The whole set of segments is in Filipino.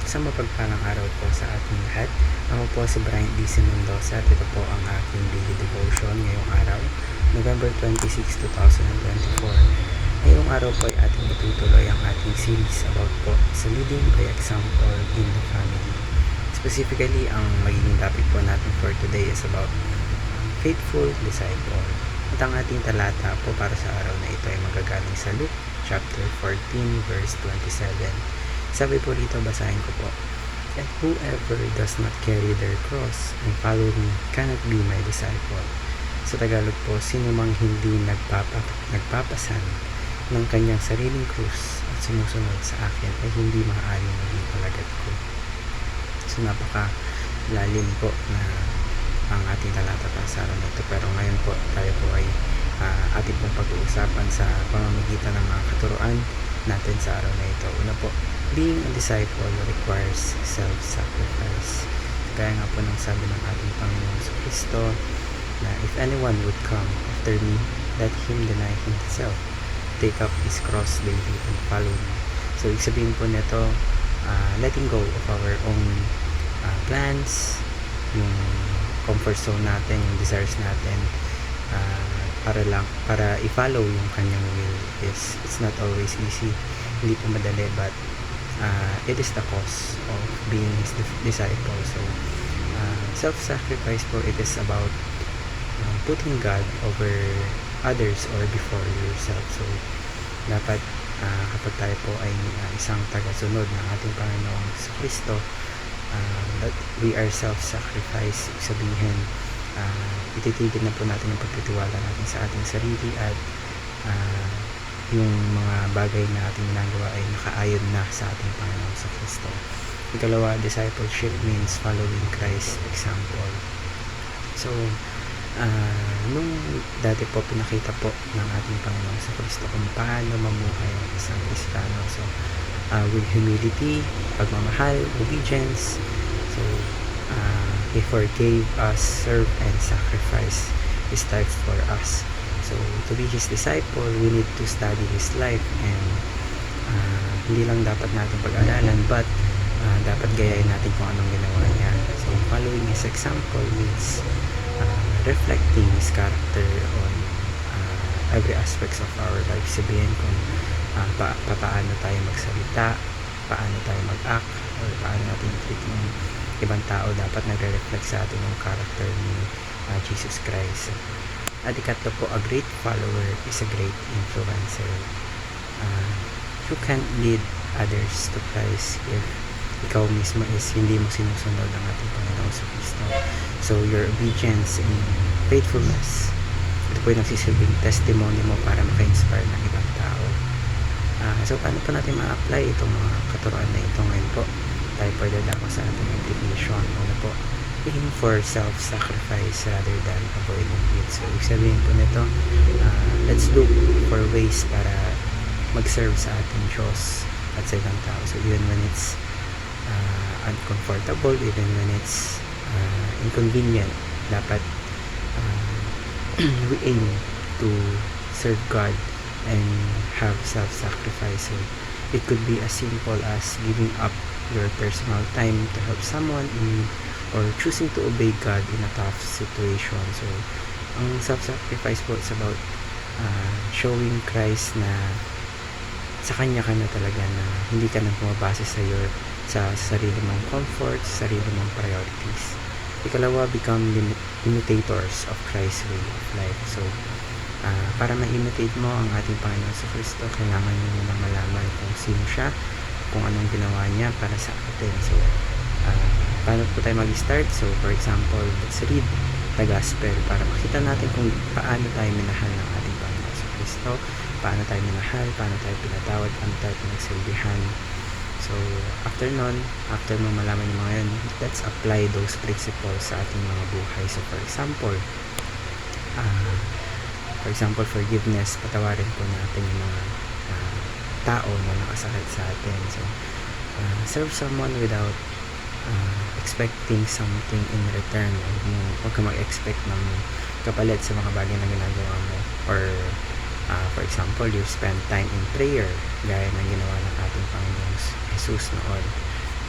Isang mapagpalang araw po sa ating lahat. Ako po si Brian D. Mendoza at ito po ang aking daily devotion ngayong araw, November 26, 2024. Ngayong araw po ay ating itutuloy ang ating series about po sa leading by example in the family. Specifically, ang magiging topic po natin for today is about faithful disciple. At ang ating talata po para sa araw na ito ay magagaling sa Luke chapter 14 verse 27. Sabi po rito, basahin ko po. And whoever does not carry their cross and follow me cannot be my disciple. Sa Tagalog po, sino mang hindi nagpapasan ng kanyang sariling krus at sumusunod sa akin ay hindi maaaring maging alagad ko. So napaka-lalim po na ang ating talata para sa araw na ito. Pero ngayon po tayo po ay ating pong pag-uusapan sa pamamagitan ng mga katuruan natin sa araw na ito. Una po, being a disciple requires self-sacrifice. Kaya nga po nang sabi ng ating Panginoon sa Kristo na if anyone would come after me, let him deny himself, take up his cross daily and follow me. So ibig sabihin po nito, letting go of our own plans, yung comfort zone natin, yung desires natin, para i-follow yung kanyang will is it's not always easy, hindi po madali, but it is the cost of being his disciple. So self-sacrifice po, it is about putting God over others or before yourself. So dapat kapag tayo po ay isang tagasunod ng ating Panginoong sa Kristo, that we are self-sacrifice, sabihin ititigil na po natin ang pagtitiwala natin sa ating sarili at yung mga bagay na ating ginagawa ay nakaayon na sa ating Panginoon sa Kristo. Ikalawa, discipleship means following Christ's example. So nung dati po pinakita po ng ating Panginoon sa Kristo kung paano mamuhay ang isang Kristiyano. So with humility, pagmamahal, obedience. So He forgave us, served, and sacrificed His life for us. So to be His disciple, we need to study His life, and hindi lang dapat natin pag-aralan, but dapat gayahin natin kung anong ginawa niya. So following His example means reflecting His character on every aspects of our life. Sabihin kung paano tayo magsalita, paano tayo mag-act, or paano natin treat ng ibang tao, dapat nagre-reflect sa atin yung character ni Jesus Christ. At ikatlo po, a great follower is a great influencer. You can't lead others to Christ if ikaw mismo is hindi mo sinusunod ang ating Panginoon sa Kristo. So your obedience and faithfulness, ito po yung nagsisilbing testimony mo para maka-inspire ng ibang tao. So paano po natin ma-apply itong mga katuruan na ito ngayon po? Tayo po dadako sa ating application. Una po, aim for self-sacrifice rather than avoiding it. So ibig sabihin po nito, let's look for ways para mag-serve sa ating Diyos at sa ibang tao. So even when it's uncomfortable, even when it's inconvenient, dapat we aim to serve God and have self-sacrifice. So it could be as simple as giving up your personal time to help someone in need, or choosing to obey God in a tough situation. So ang self-sacrifice po is about showing Christ na sa Kanya ka na talaga, na hindi ka na bumabase sa sarili mong comfort, sa sarili mong priorities. Ikalawa, become imitators of Christ's way of life. So para ma-imitate mo ang ating Panginoon sa Kristo, kailangan mo munang malaman kung sino siya, kung anong ginawa niya para sa atin. So paano po tayo mag-start? So for example, let's read the gospel para makita natin kung paano tayo minahal ng ating Panginoon sa Kristo, paano tayo minahal, paano tayo pinatawad, paano tayo pinagsilbihan. So after nung malaman yung mga yun, let's apply those principles sa ating mga buhay. So for example, forgiveness, patawarin po natin yung mga tao na nakasakit sa atin. So serve someone without expecting something in return. Huwag ka mag-expect ng kapalit sa mga bagay na ginagawa mo. Or for example, you spend time in prayer, gaya ng ginawa ng ating Panginoong Jesus noon.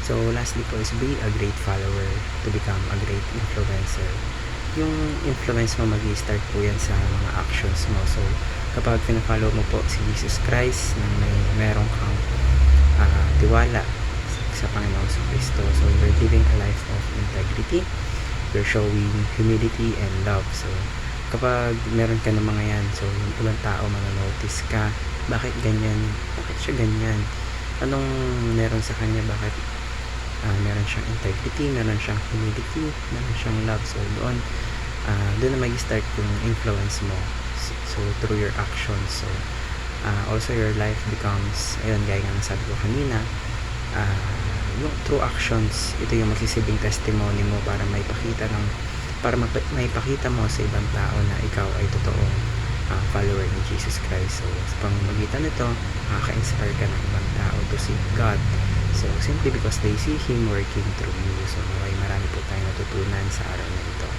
So lastly po is be a great follower to become a great influencer. Yung influence mo mag-i-start po yan sa mga actions mo. So kapag pina-follow mo po si Jesus Christ na meron kang tiwala sa Panginoong Kristo, so you're living a life of integrity, you're showing humility and love. So kapag meron ka ng mga yan, so yung ibang tao manonotice ka, bakit ganyan, bakit siya ganyan, anong meron sa kanya, bakit meron siyang integrity, meron siyang humility, meron siyang love. So doon na mag-start yung influence mo, so through your actions. So also your life becomes, ayun, gaya nga ng sabi ko kanina, yung through actions, ito yung magsisilbing testimony mo para maipakita mo sa ibang tao na ikaw ay totoong follower ni Jesus Christ. So sa pamamagitan nito, makaka-inspire ka ng ibang tao to seek God. So simply because they see Him working through you. So marami po tayong natutunan sa araw na ito.